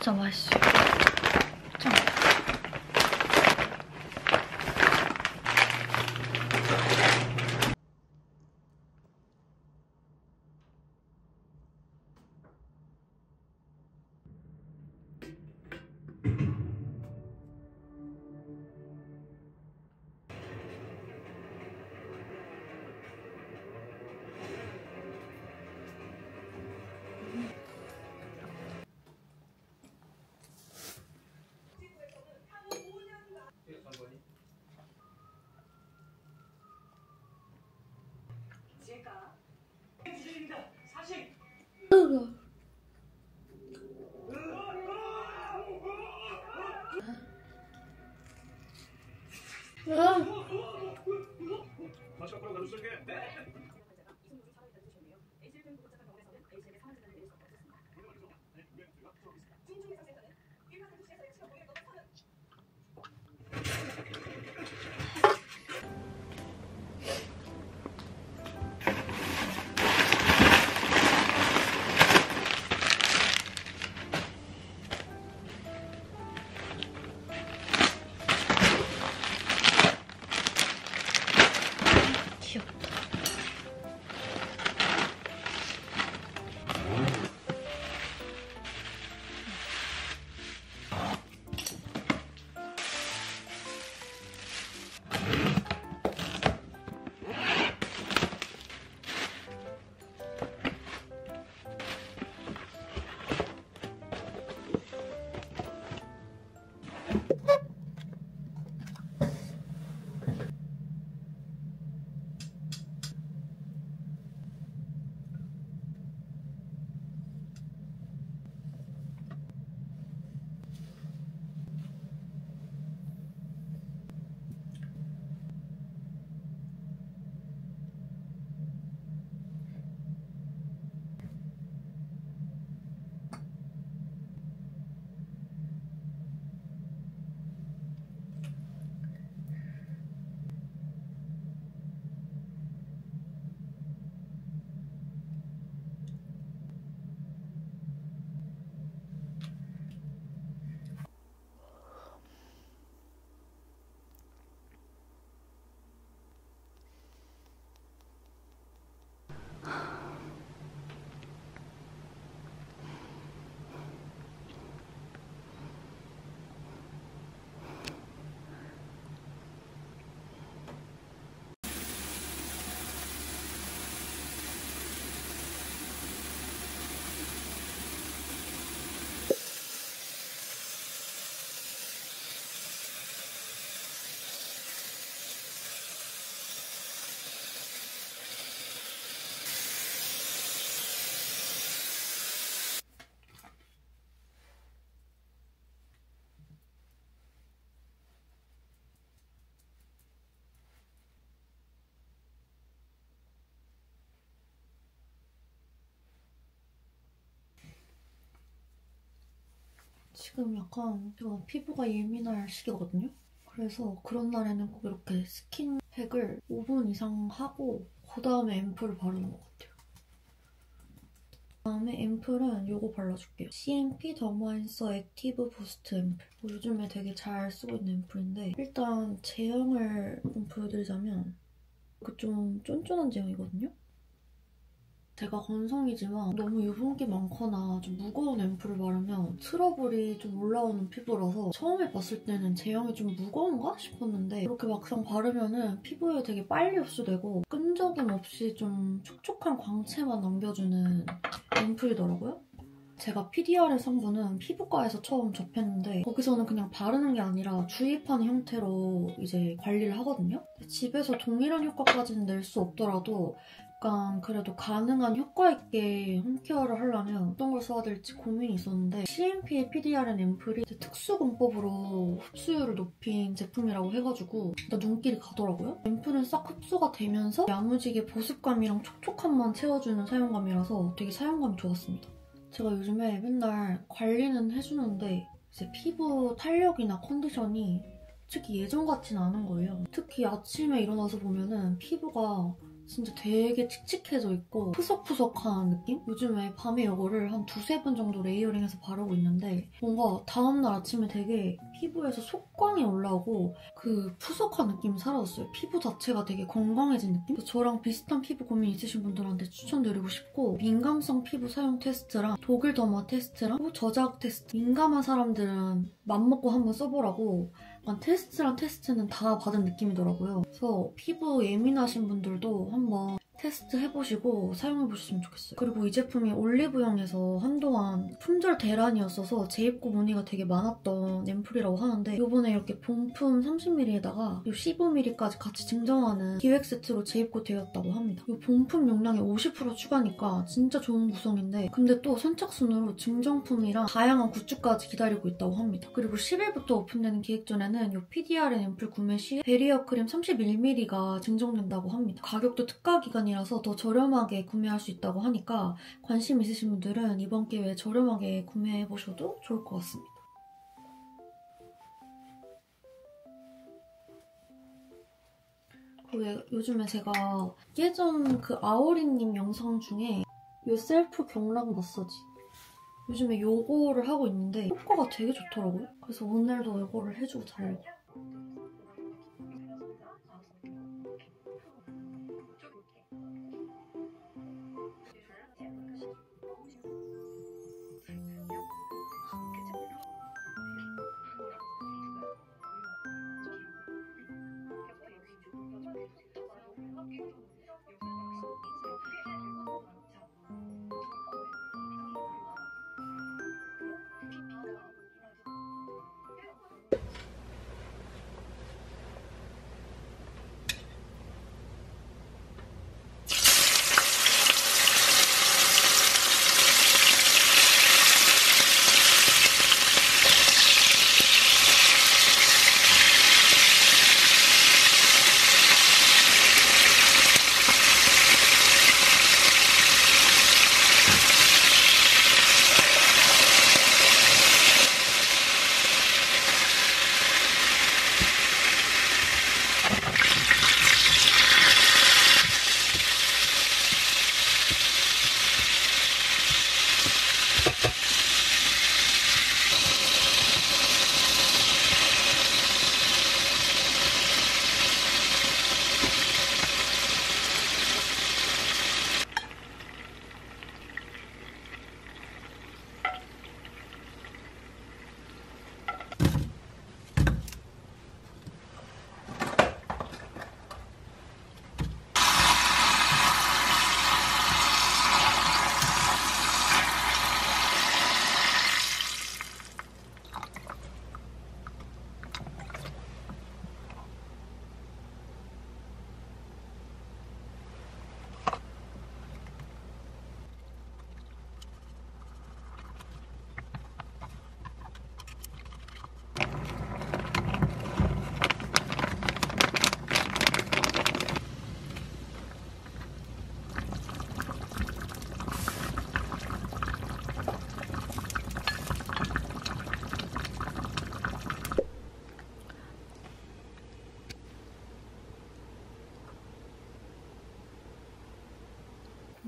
진짜 맛있어. 짠. 지금 약간 제가 피부가 예민할 시기거든요. 그래서 그런 날에는 꼭 이렇게 스킨팩을 5분 이상 하고 그 다음에 앰플을 바르는 것 같아요. 그다음에 앰플은 이거 발라줄게요. CMP 더마인서 액티브 부스트 앰플. 요즘에 되게 잘 쓰고 있는 앰플인데 일단 제형을 좀 보여드리자면 그 좀 쫀쫀한 제형이거든요. 제가 건성이지만 너무 유분기 많거나 좀 무거운 앰플을 바르면 트러블이 좀 올라오는 피부라서 처음에 봤을 때는 제형이 좀 무거운가 싶었는데 이렇게 막상 바르면은 피부에 되게 빨리 흡수되고 끈적임 없이 좀 촉촉한 광채만 남겨주는 앰플이더라고요. 제가 PDR의 성분은 피부과에서 처음 접했는데 거기서는 그냥 바르는 게 아니라 주입하는 형태로 이제 관리를 하거든요. 집에서 동일한 효과까지는 낼 수 없더라도 약간 그래도 가능한 효과 있게 홈케어를 하려면 어떤 걸 써야 될지 고민이 있었는데 CMP의 PDRN 앰플이 특수 공법으로 흡수율을 높인 제품이라고 해가지고 일단 눈길이 가더라고요. 앰플은 싹 흡수가 되면서 야무지게 보습감이랑 촉촉함만 채워주는 사용감이라서 되게 사용감이 좋았습니다. 제가 요즘에 맨날 관리는 해주는데 이제 피부 탄력이나 컨디션이 솔직히 예전 같진 않은 거예요. 특히 아침에 일어나서 보면은 피부가 진짜 되게 칙칙해져 있고 푸석푸석한 느낌? 요즘에 밤에 이거를 한 두세 번 정도 레이어링해서 바르고 있는데 뭔가 다음날 아침에 되게 피부에서 속광이 올라오고 그 푸석한 느낌이 사라졌어요. 피부 자체가 되게 건강해진 느낌? 저랑 비슷한 피부 고민 있으신 분들한테 추천드리고 싶고 민감성 피부 사용 테스트랑 독일 더마 테스트랑 저자극 테스트 민감한 사람들은 맘먹고 한번 써보라고 테스트랑 테스트는 다 받은 느낌이더라고요. 그래서 피부 예민하신 분들도 한번 테스트 해보시고 사용해보셨으면 좋겠어요. 그리고 이 제품이 올리브영에서 한동안 품절 대란이었어서 재입고 문의가 되게 많았던 앰플이라고 하는데 이번에 이렇게 본품 30ml에다가 15ml까지 같이 증정하는 기획 세트로 재입고 되었다고 합니다. 이 본품 용량이 50% 추가니까 진짜 좋은 구성인데 근데 또 선착순으로 증정품이랑 다양한 굿즈까지 기다리고 있다고 합니다. 그리고 10일부터 오픈되는 기획 전에는 이 PDRN 앰플 구매 시 베리어 크림 31ml가 증정된다고 합니다. 가격도 특가 기간이라서 더 저렴하게 구매할 수 있다고 하니까 관심 있으신 분들은 이번 기회에 저렴하게 구매해보셔도 좋을 것 같습니다. 그리고 요즘에 제가 예전 그 아오리님 영상 중에 이 셀프 경락 마사지 요즘에 요거를 하고 있는데 효과가 되게 좋더라고요. 그래서 오늘도 요거를 해주고 자려고.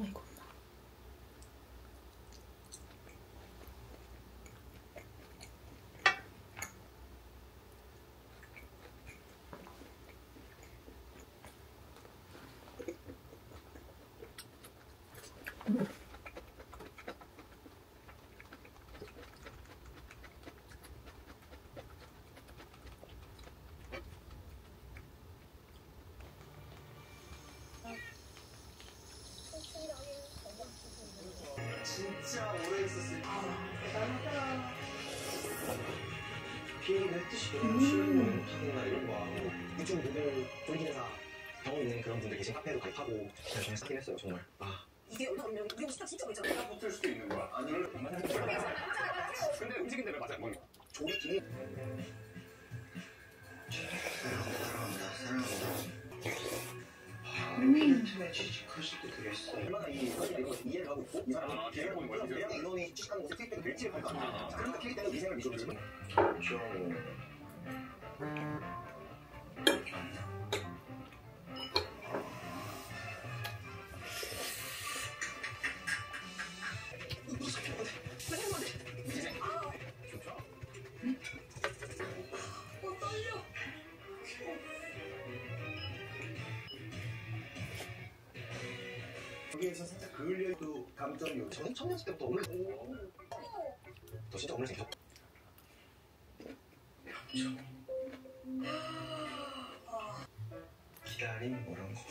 너무 익었나? 진짜 오래 있었을 대단하다. 비행기도 했듯이 너무 쉬운 파는 이런 거 하고 유튜브 보고 돌리는 사 경험 있는 그런 분들 계신 카페도 가입하고 열심히 쌓긴 했어요 정말. 이게 얼마나 어려워. 우리 식당 진짜 멋있잖아. 내가 붙을 수도 있는 거야. 아니면 근데 움직인데 왜 맞아? 뭔 조리 기능 사랑합니다. 필름에 취직하실 때 그랬어. 얼마나 이거 이해를 하고 있고 이 사람이 계획을 보는 거야. 내가 인원이 취직하는 곳에 케이크가 될지를 할까? 그러니까 케이크 때는 위생을 미소를 좀. 여기에서 살짝 그을려도 감점이 저는 청년시 때부터 오늘 너 진짜 오늘 생겼 기다림 뭐란 거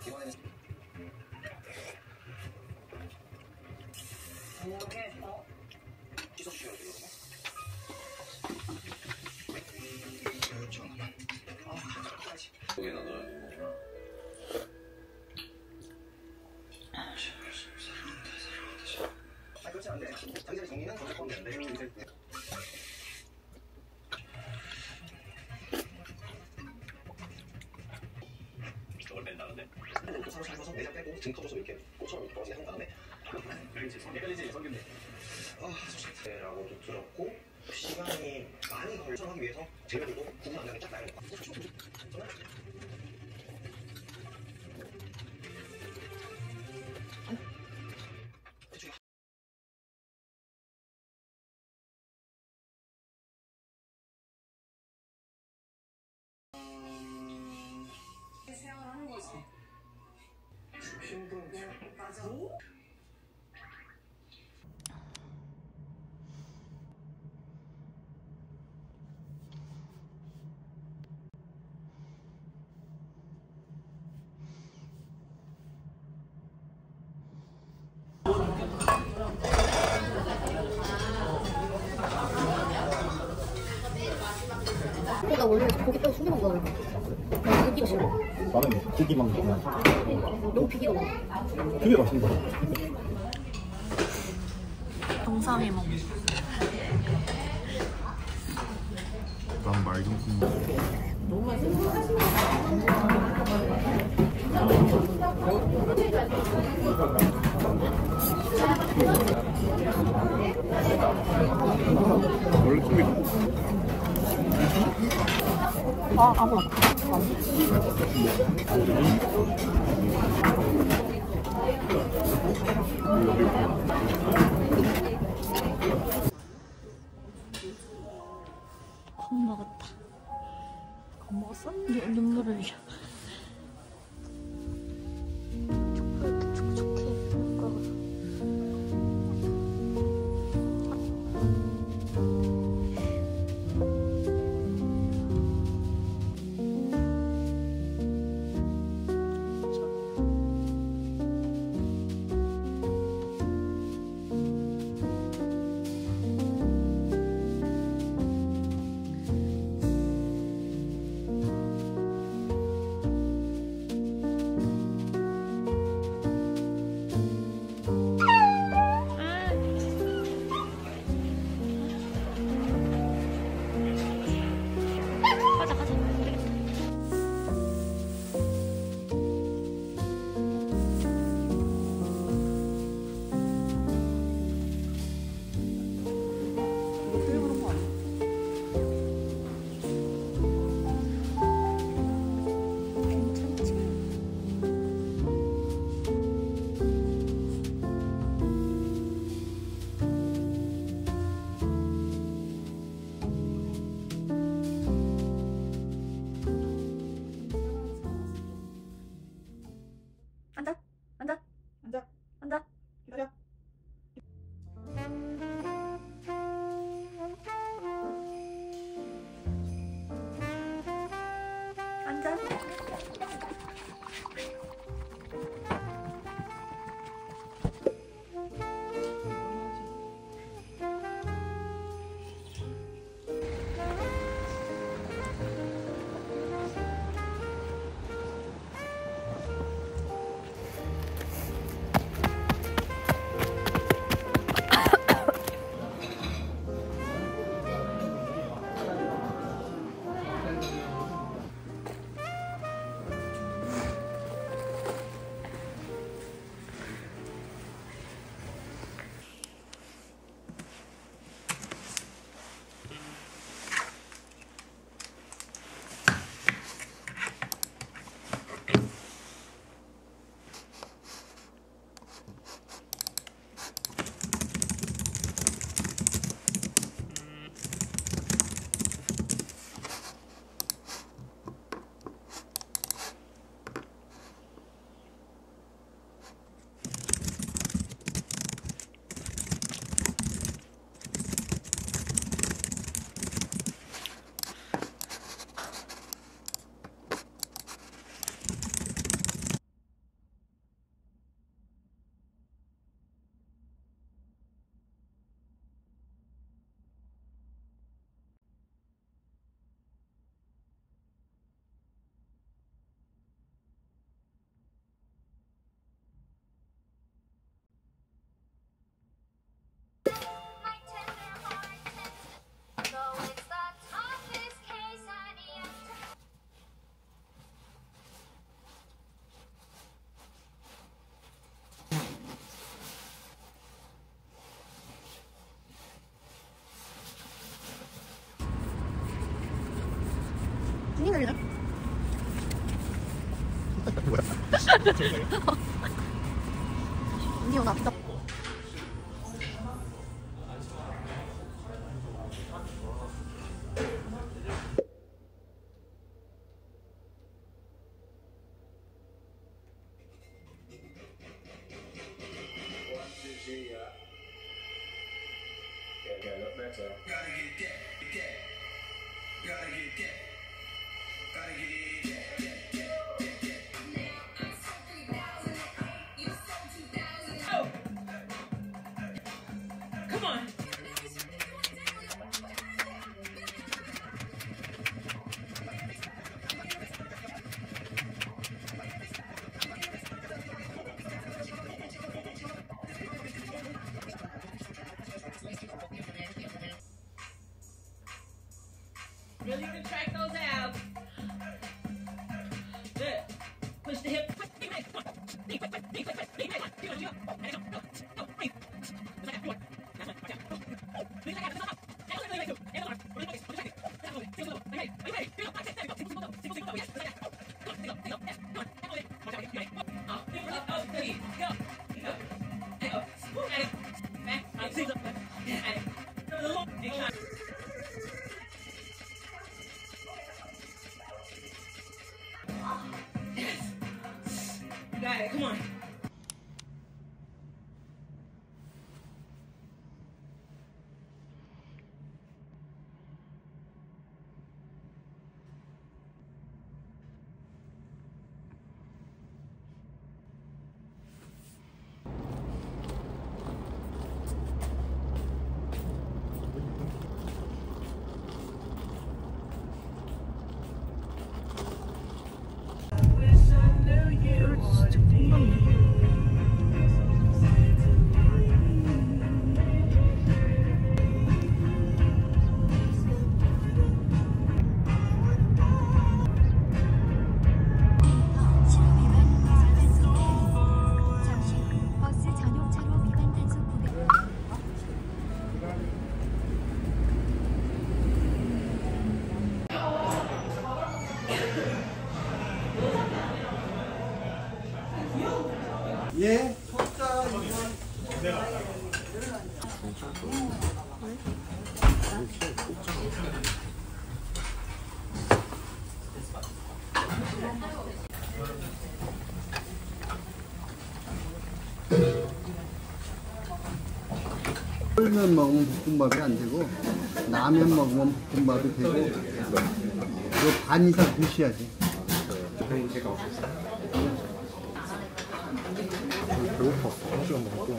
이번에는 씻어주셔야 돼요. 그렇죠. 감사합니다. 거기에 넣어야 돼. 그렇지 않은데 자기들 정리는 그렇게 하면 되는데 저걸 뺀다는데? 서로 잘 써서 내장 빼고 등 터져서 이렇게 꽃처럼 떨어지게 한 다음에 헷갈리지? 성균대. 좋습니다. 라고도 들었고 시간이 많이 걸쳐하기 위해서 재료들도 구분 안 나게 쫙 나열해 세월하는 거지. 힘든 맞아. 나 원래 고기뼈 숙이는 거 너무 고기가 싫어. 나는 고기만 먹으면 너무 비기가 많아. 되게 맛있는 거야. 정상이 먹. 난 맑은 국물. 너무 맛있어. 원래 고기 아무나. 겁먹었다. 겁먹었어? 눈물을 흘려. 촉촉해, 이렇게 촉촉해. 언니 오늘 아프다. Really contract those abs. Good. Push the hip. Got it. Come on. 예. 쫄면 먹으면 볶음밥이 안 되고 라면 먹으면 볶음밥이 되고 이거 반 이상 드셔야지. 배고파. 1시간 먹고.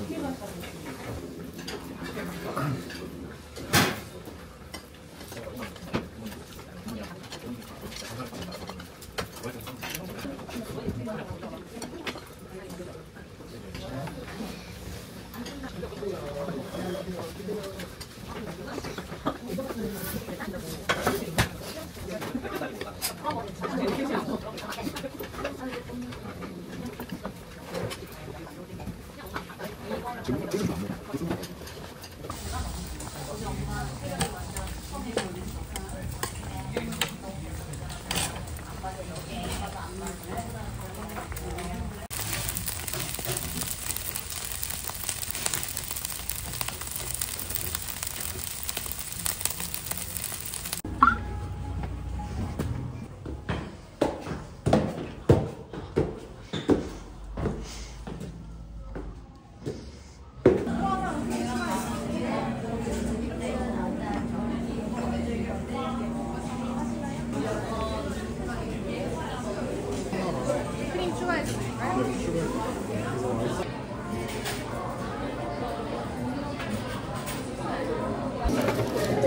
지금 찍으면 안 먹어.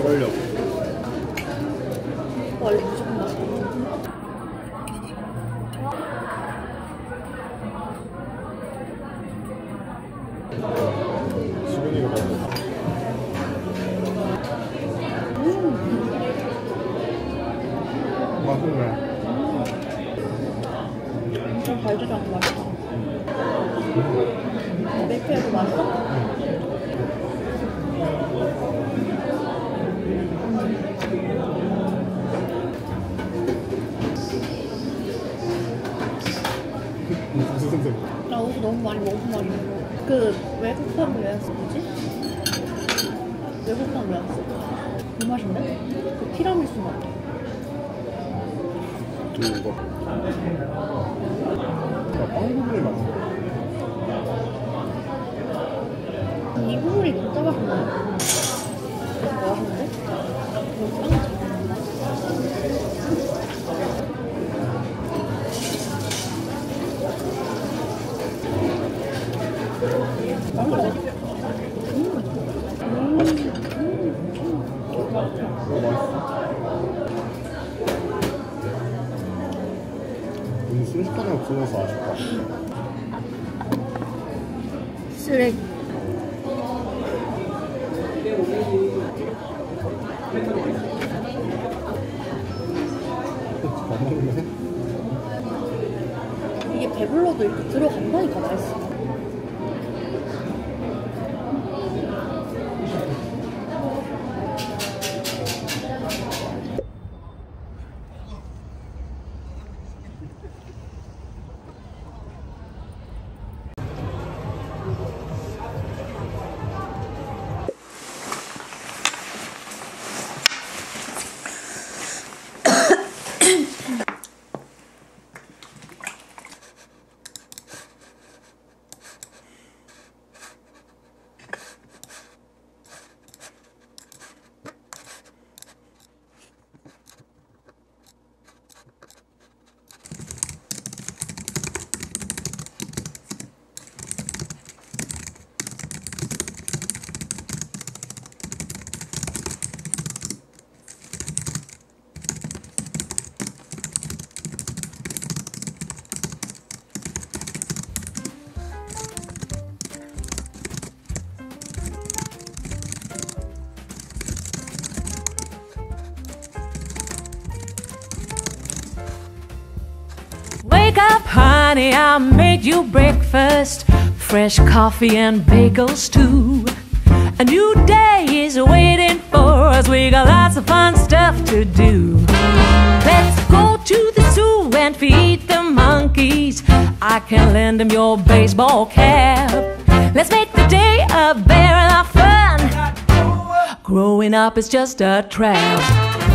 그러려고. 원래 무조건 맛있어. 수근이가 먹어. 맛있네. 엄청 달지도 않고 맛있어. 매콤해도 맛있어? 무슨 외국판 왜 안 쓰지? 외국판 왜 안 쓰지? 이 맛인데? 그 티라미수 맛. 이거. 빵 부분이 맛있어. 이 부분이 진짜 맛있네. 맛있는데? 순식간에 없어져서 아쉽다. 쓰레기. 잘 먹네. 이게 배불러도 이렇게 들어간다니까 맛있어. Wake up, honey, I made you breakfast. Fresh coffee and bagels too. A new day is waiting for us. We got lots of fun stuff to do. Let's go to the zoo and feed the monkeys. I can lend them your baseball cap. Let's make the day a barrel of fun. Growing up is just a trap.